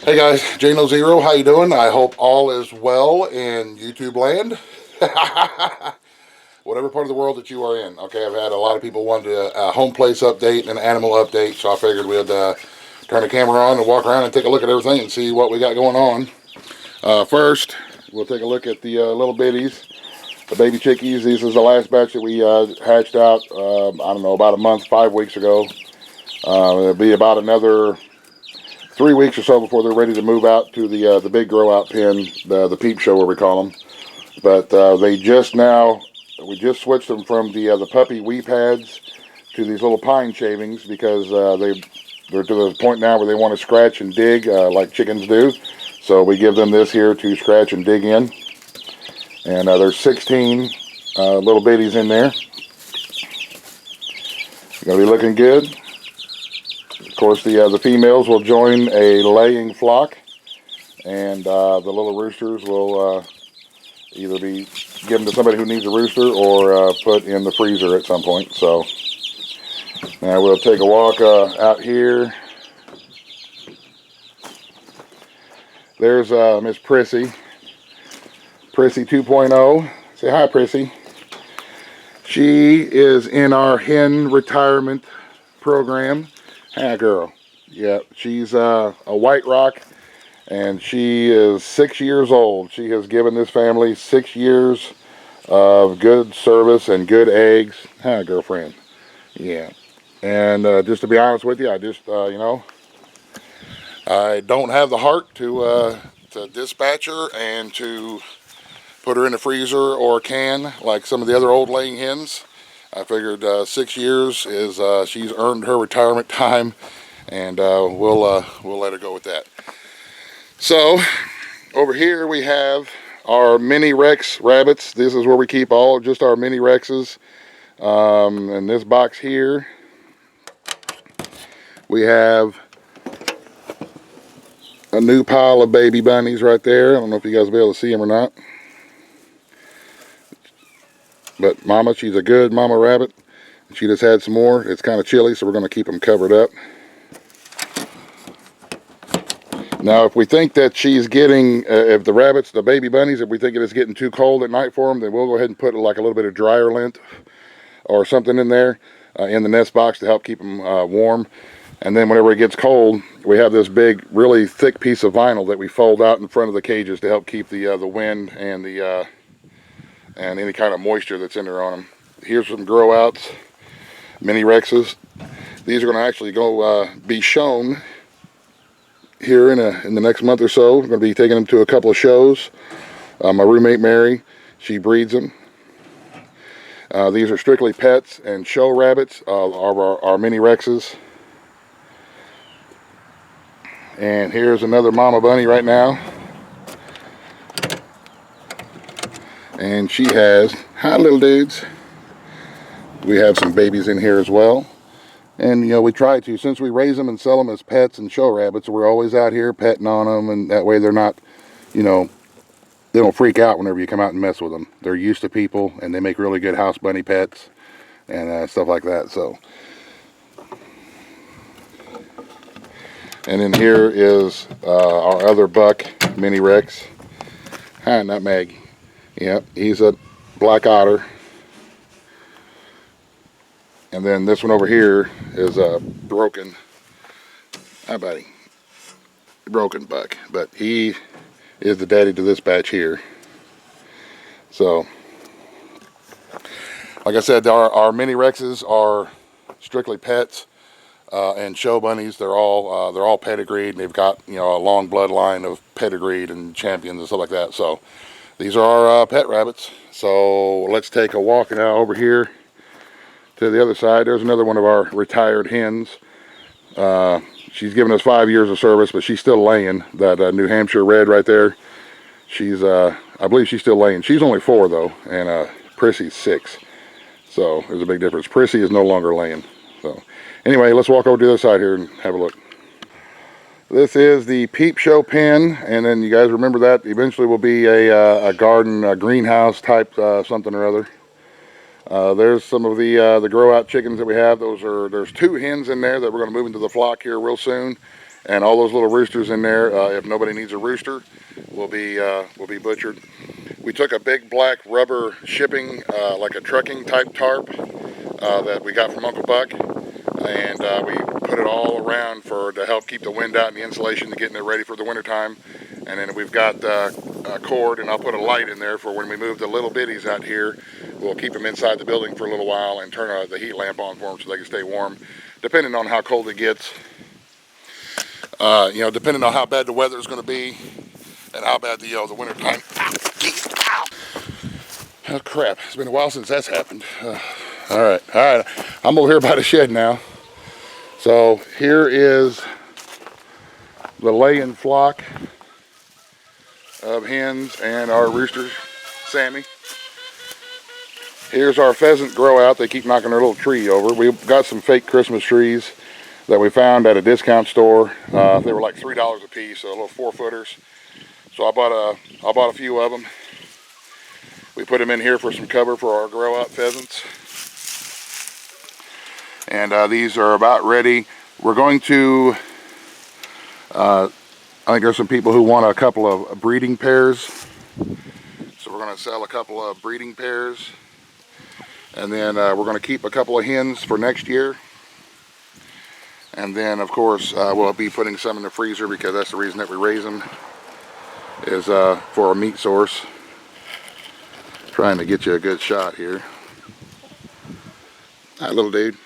Hey guys, Jano Zero, how you doing? I hope all is well in YouTube land. Whatever part of the world that you are in. Okay, I've had a lot of people want a home place update and an animal update, so I figured we'd turn the camera on and walk around and take a look at everything and see what we got going on. First, we'll take a look at the little bitties, the baby chickies. This is the last batch that we hatched out, I don't know, about a month, 5 weeks ago. It'll be about another 3 weeks or so before they're ready to move out to the big grow out pen, the Peep show where we call them. But we just switched them from the puppy wee pads to these little pine shavings because they're to the point now where they want to scratch and dig like chickens do. So we give them this here to scratch and dig in. And there's 16 little bitties in there. Gonna be looking good. Of course, the females will join a laying flock, and the little roosters will either be given to somebody who needs a rooster or put in the freezer at some point. So now we'll take a walk out here. There's Miss Prissy 2.0. Say hi, Prissy. She is in our hen retirement program. Hi, girl. Yeah, she's a white rock, and she is 6 years old. She has given this family 6 years of good service and good eggs. Hi, girlfriend. Yeah. And just to be honest with you, I just, I don't have the heart to dispatch her and to put her in the freezer or can like some of the other old laying hens. I figured 6 years is she's earned her retirement time, and we'll let her go with that. So over here we have our mini Rex rabbits. This is where we keep all just our mini Rexes. In this box here we have a new pile of baby bunnies right there. I don't know if you guys will be able to see them or not. But Mama, she's a good mama rabbit. She just had some more. It's kind of chilly, so we're going to keep them covered up. Now, if we think that she's getting, if the baby bunnies, if we think it's getting too cold at night for them, then we'll go ahead and put like a little bit of dryer lint or something in there in the nest box to help keep them warm. And then whenever it gets cold, we have this big, really thick piece of vinyl that we fold out in front of the cages to help keep the wind and and any kind of moisture that's in there on them. Here's some grow outs, mini Rexes. These are going to actually go be shown here in the next month or so. We're going to be taking them to a couple of shows. My roommate Mary, she breeds them. These are strictly pets and show rabbits, our mini Rexes. And here's another mama bunny right now. And she has, hi little dudes. We have some babies in here as well. And we try to, since we raise them and sell them as pets and show rabbits, we're always out here petting on them, and that way they're not, they don't freak out whenever you come out and mess with them. They're used to people, and they make really good house bunny pets and stuff like that. So, and then here is our other buck, mini Rex. Hi, Nutmeg. Yep, he's a black otter. And then this one over here is a broken, hi buddy, broken buck. But he is the daddy to this batch here. So, like I said, our mini Rexes are strictly pets and show bunnies. They're all pedigreed, and they've got a long bloodline of pedigreed and champions and stuff like that. So these are our pet rabbits. So let's take a walk now over here to the other side. There's another one of our retired hens. She's given us 5 years of service, but she's still laying. That New Hampshire red right there. She's, I believe she's still laying. She's only 4 though, and Prissy's 6. So there's a big difference. Prissy is no longer laying. So anyway, let's walk over to the other side here and have a look. This is the Peep show pen, and then you guys remember that eventually will be a garden, a greenhouse type something or other. There's some of the grow out chickens that we have. There's 2 hens in there that we're going to move into the flock here real soon, and all those little roosters in there, if nobody needs a rooster, will be butchered. We took a big black rubber shipping, like a trucking type tarp that we got from Uncle Buck, and we put it all around to help keep the wind out and the insulation to getting it ready for the winter time. And then we've got a cord, and I'll put a light in there for when we move the little bitties out here. We'll keep them inside the building for a little while and turn the heat lamp on for them so they can stay warm, depending on how cold it gets. You know, depending on how bad the weather is going to be and how bad the winter time. Oh crap! It's been a while since that's happened. All right. I'm over here by the shed now. So here is the laying flock of hens and our roosters, Sammy. Here's our pheasant grow out. They keep knocking their little tree over. We've got some fake Christmas trees that we found at a discount store. They were like $3 a piece, so little 4-footers. So I bought a few of them. We put them in here for some cover for our grow out pheasants. And these are about ready. We're going to, I think there's some people who want a couple of breeding pairs. So we're going to sell a couple of breeding pairs. And then we're going to keep a couple of hens for next year. And then, of course, we'll be putting some in the freezer because that's the reason that we raise them, is for our meat source. Trying to get you a good shot here. Hi, little dude.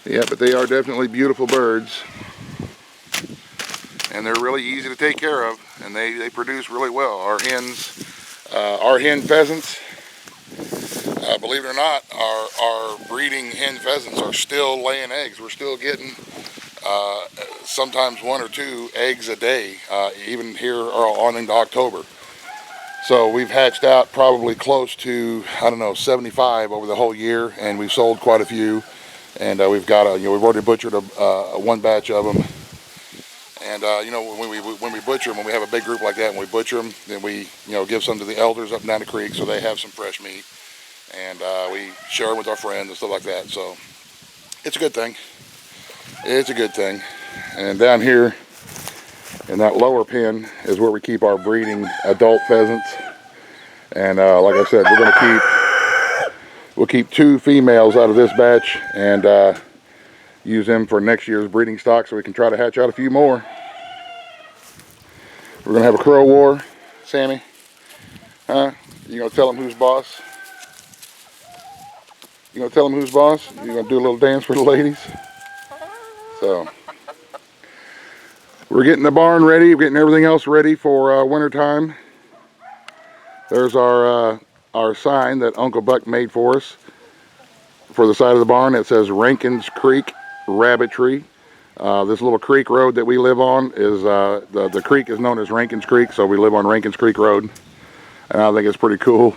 Yeah, but they are definitely beautiful birds. And they're really easy to take care of, and they produce really well. Our hen pheasants, believe it or not, our breeding hen pheasants are still laying eggs. We're still getting sometimes 1 or 2 eggs a day, even here on into October. So we've hatched out probably close to, I don't know, 75 over the whole year, and we've sold quite a few. And we've got we've already butchered one batch of them. And you know, when we butcher them, when we have a big group like that, when we butcher them, then we give some to the elders up and down the creek so they have some fresh meat, and we share them with our friends and stuff like that. So it's a good thing. It's a good thing. And down here in that lower pen is where we keep our breeding adult pheasants. And like I said, we'll keep 2 females out of this batch and use them for next year's breeding stock so we can try to hatch out a few more. We're gonna have a crow war, Sammy. Huh? You gonna tell them who's boss? You gonna tell them who's boss? You gonna do a little dance for the ladies? So we're getting the barn ready. We're getting everything else ready for winter time. There's our sign that Uncle Buck made for us for the side of the barn. It says Rankin's Creek Rabbitry. This little creek road that we live on is the creek is known as Rankin's Creek, so we live on Rankin's Creek Road, and I think it's pretty cool.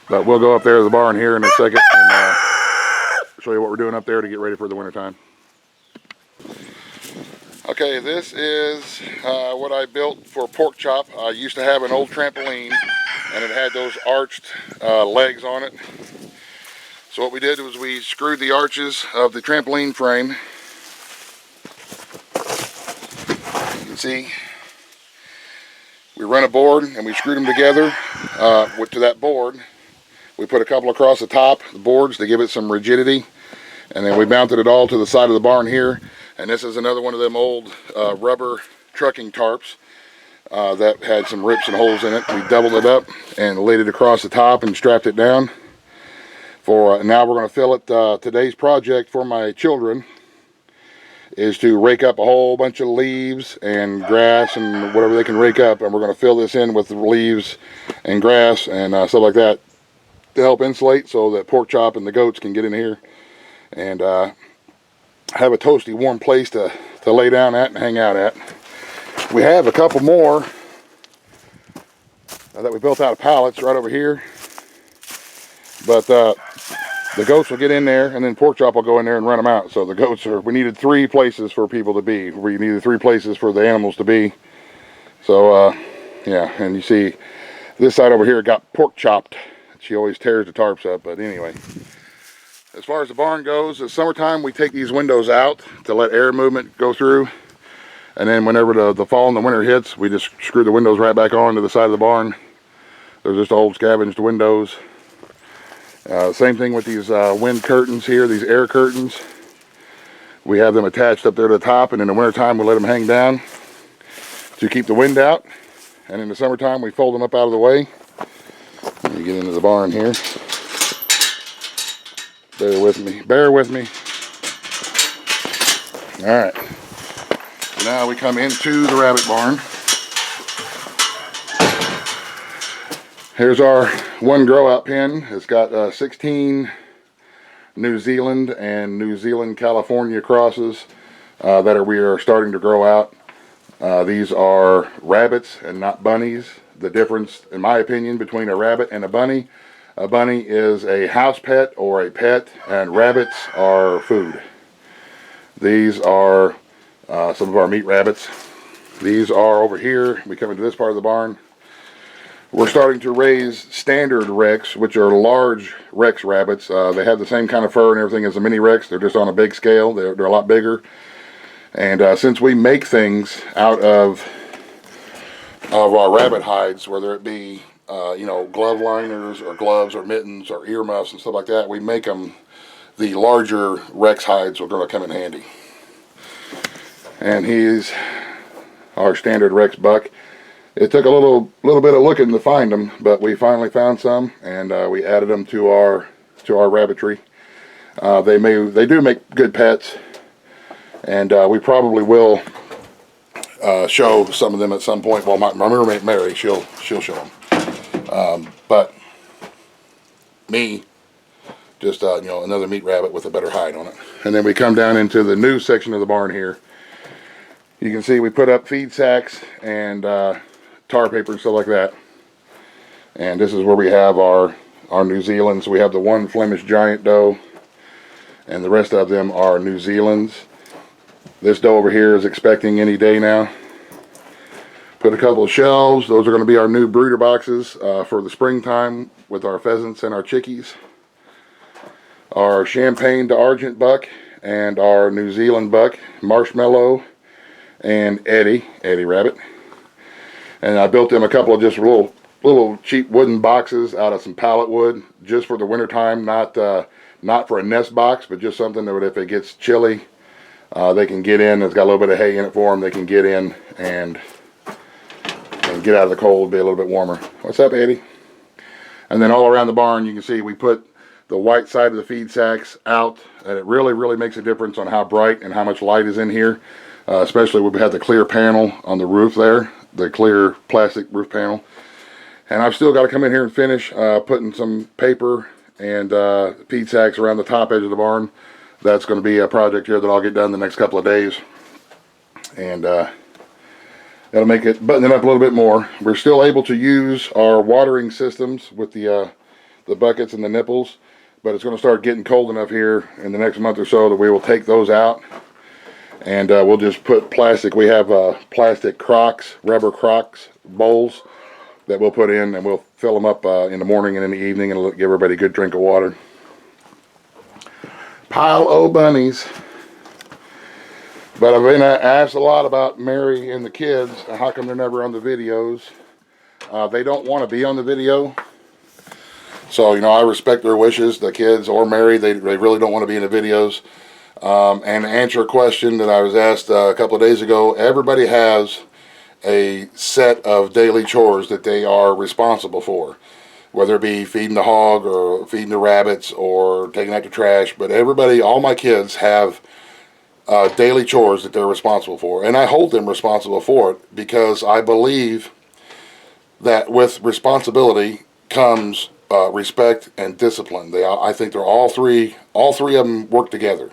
But we'll go up there to the barn here in a second and show you what we're doing up there to get ready for the winter time. Okay, this is what I built for pork chop. I used to have an old trampoline, and it had those arched legs on it. So what we did was we screwed the arches of the trampoline frame. You can see we run a board and we screwed them together to that board. We put a couple across the top, the boards, to give it some rigidity. And then we mounted it all to the side of the barn here. And this is another one of them old rubber trucking tarps that had some rips and holes in it. We doubled it up and laid it across the top and strapped it down. Now we're going to fill it. Today's project for my children is to rake up a whole bunch of leaves and grass and whatever they can rake up, and we're going to fill this in with leaves and grass and stuff like that to help insulate so that pork chop and the goats can get in here and have a toasty warm place to lay down at and hang out at. We have a couple more that we built out of pallets right over here, but the goats will get in there, and then pork chop will go in there and run them out. So the goats we needed 3 places for people to be. We needed 3 places for the animals to be. So yeah, and you see this side over here got pork chopped. She always tears the tarps up, but anyway. As far as the barn goes, it's summertime, we take these windows out to let air movement go through. And then whenever the fall and the winter hits, we just screw the windows right back on to the side of the barn. They're just old scavenged windows. Same thing with these wind curtains here, these air curtains. We have them attached up there to the top, and in the wintertime we let them hang down to keep the wind out. And in the summertime we fold them up out of the way. Let me get into the barn here. Bear with me, bear with me. All right, now we come into the rabbit barn. Here's our one grow out pen. It's got 16 New Zealand and New Zealand California crosses that we are starting to grow out. These are rabbits and not bunnies. The difference, in my opinion, between a rabbit and a bunny is a house pet or a pet, and rabbits are food. These are some of our meat rabbits. These are over here. We come into this part of the barn. We're starting to raise standard Rex, which are large Rex rabbits. They have the same kind of fur and everything as the mini Rex. They're just on a big scale. They're a lot bigger. And since we make things out of our rabbit hides, whether it be you know, glove liners or gloves or mittens or earmuffs and stuff like that, we make them. The larger Rex hides are going to come in handy. And he's our standard Rex buck. It took a little bit of looking to find them, but we finally found some, and we added them to our rabbitry. They do make good pets, and we probably will show some of them at some point. Well, my roommate Mary, she'll show them. But me, just you know, another meat rabbit with a better hide on it. And then we come down into the new section of the barn here. You can see we put up feed sacks and tar paper and stuff like that. And this is where we have our New Zealands. We have the one Flemish giant doe, and the rest of them are New Zealands. This doe over here is expecting any day now. Put a couple of shelves. Those are going to be our new brooder boxes for the springtime with our pheasants and our chickies. Our champagne to argent buck and our New Zealand buck, Marshmallow and Eddie rabbit. And I built them a couple of just little cheap wooden boxes out of some pallet wood, just for the winter time, not for a nest box, but just something that if it gets chilly, they can get in. It's got a little bit of hay in it for them. They can get in and get out of the cold, be a little bit warmer. What's up, Eddie? And then all around the barn, you can see we put the white side of the feed sacks out, and it really makes a difference on how bright and how much light is in here, especially when we have the clear panel on the roof there, the clear plastic roof panel. And I've still got to come in here and finish putting some paper and feed sacks around the top edge of the barn. That's going to be a project here that I'll get done the next couple of days, and that'll make it, button it up a little bit more. We're still able to use our watering systems with the buckets and the nipples, but it's going to start getting cold enough here in the next month or so that we will take those out, and we'll just put plastic. We have plastic Crocs, rubber Crocs bowls that we'll put in, and we'll fill them up in the morning and in the evening, and give everybody a good drink of water. Pile o' bunnies. But I've been asked a lot about Mary and the kids. How come they're never on the videos? They don't want to be on the video. So, you know, I respect their wishes. The kids or Mary, they really don't want to be in the videos. And to answer a question that I was asked a couple of days ago, everybody has a set of daily chores that they are responsible for. Whether it be feeding the hog or feeding the rabbits or taking out the trash. But everybody, all my kids have daily chores that they're responsible for, and I hold them responsible for it because I believe that with responsibility comes respect and discipline. I think they're all three of them work together,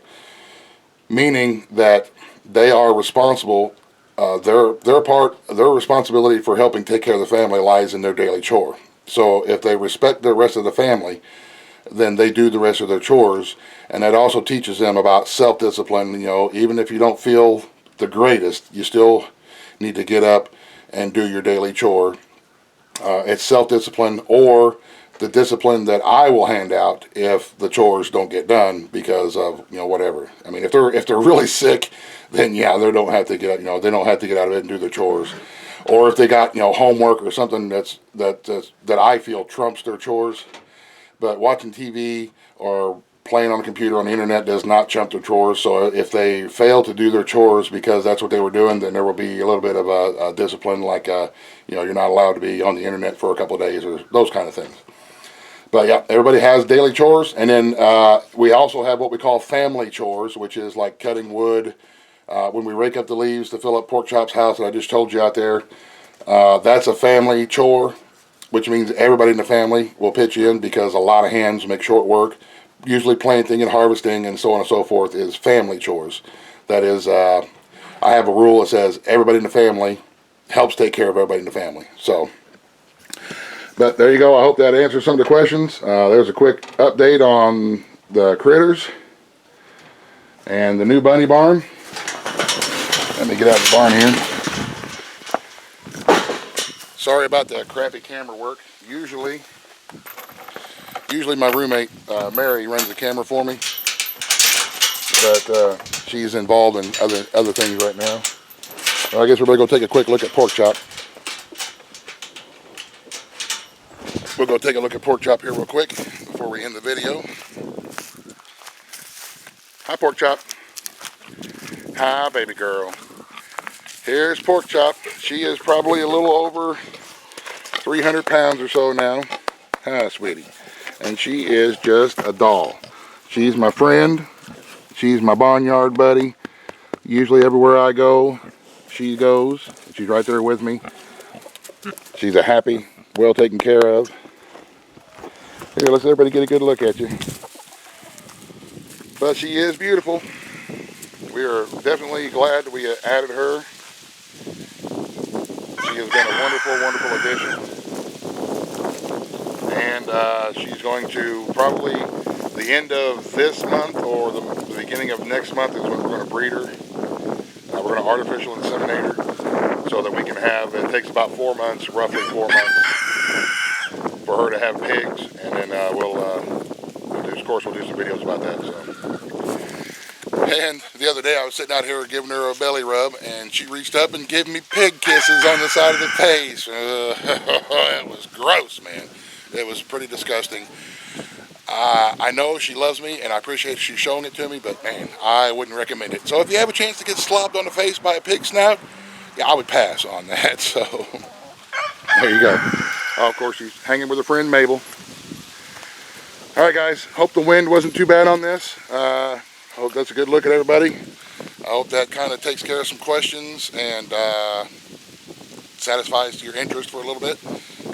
meaning that they are responsible. Their responsibility for helping take care of the family lies in their daily chore. So if they respect the rest of the family, then they do the rest of their chores, and that also teaches them about self-discipline. You know, even if you don't feel the greatest, you still need to get up and do your daily chore. It's self-discipline, or the discipline that I will hand out if the chores don't get done because of, you know, whatever. I mean, if they're really sick, then yeah, they don't have to get, you know, they don't have to get out of bed and do their chores. Or if they got, you know, homework or something that I feel trumps their chores. But watching TV or playing on the computer on the internet does not trump their chores. So if they fail to do their chores because that's what they were doing, then there will be a little bit of a discipline, like you know, you're not allowed to be on the internet for a couple of days or those kind of things. But yeah, everybody has daily chores, and then we also have what we call family chores, which is like cutting wood. When we rake up the leaves to fill up Pork Chop's house that I just told you out there, that's a family chore, which means everybody in the family will pitch in because a lot of hands make short work. Usually planting and harvesting and so on and so forth is family chores. That is, I have a rule that says everybody in the family helps take care of everybody in the family. So, but there you go. I hope that answers some of the questions. There's a quick update on the critters and the new bunny barn. Let me get out of the barn here. Sorry about the crappy camera work. Usually my roommate Mary runs the camera for me, but she's involved in other things right now. Well, I guess we're going to go take a quick look at Pork Chop. We'll go take a look at Pork Chop here real quick before we end the video. Hi, Pork Chop. Hi, baby girl. Here's Pork Chop. She is probably a little over 300 pounds or so now. Hi, sweetie. And she is just a doll. She's my friend. She's my barnyard buddy. Usually everywhere I go, she goes. She's right there with me. She's a happy, well taken care of. Here, let's everybody get a good look at you. But she is beautiful. We are definitely glad that we added her. She has been a wonderful, wonderful addition. And she's going to probably, the end of this month or the beginning of next month is when we're going to breed her. We're going to artificial inseminate her so that we can have, it takes about 4 months, roughly 4 months, for her to have pigs. And then we'll do, of course, we'll do some videos about that. So. And the other day I was sitting out here giving her a belly rub, and she reached up and gave me pig kisses on the side of the face. It was gross, man. It was pretty disgusting. I know she loves me, and I appreciate she's showing it to me, but man, I wouldn't recommend it. So if you have a chance to get slobbed on the face by a pig snout, yeah, I would pass on that. So there you go. Oh, of course, she's hanging with her friend Mabel. All right, guys. Hope the wind wasn't too bad on this. Hope that's a good look at everybody. I hope that kind of takes care of some questions and satisfies your interest for a little bit.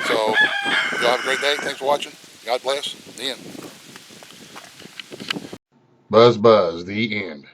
So y'all have a great day. Thanks for watching. God bless. The end. Buzz, buzz. The end.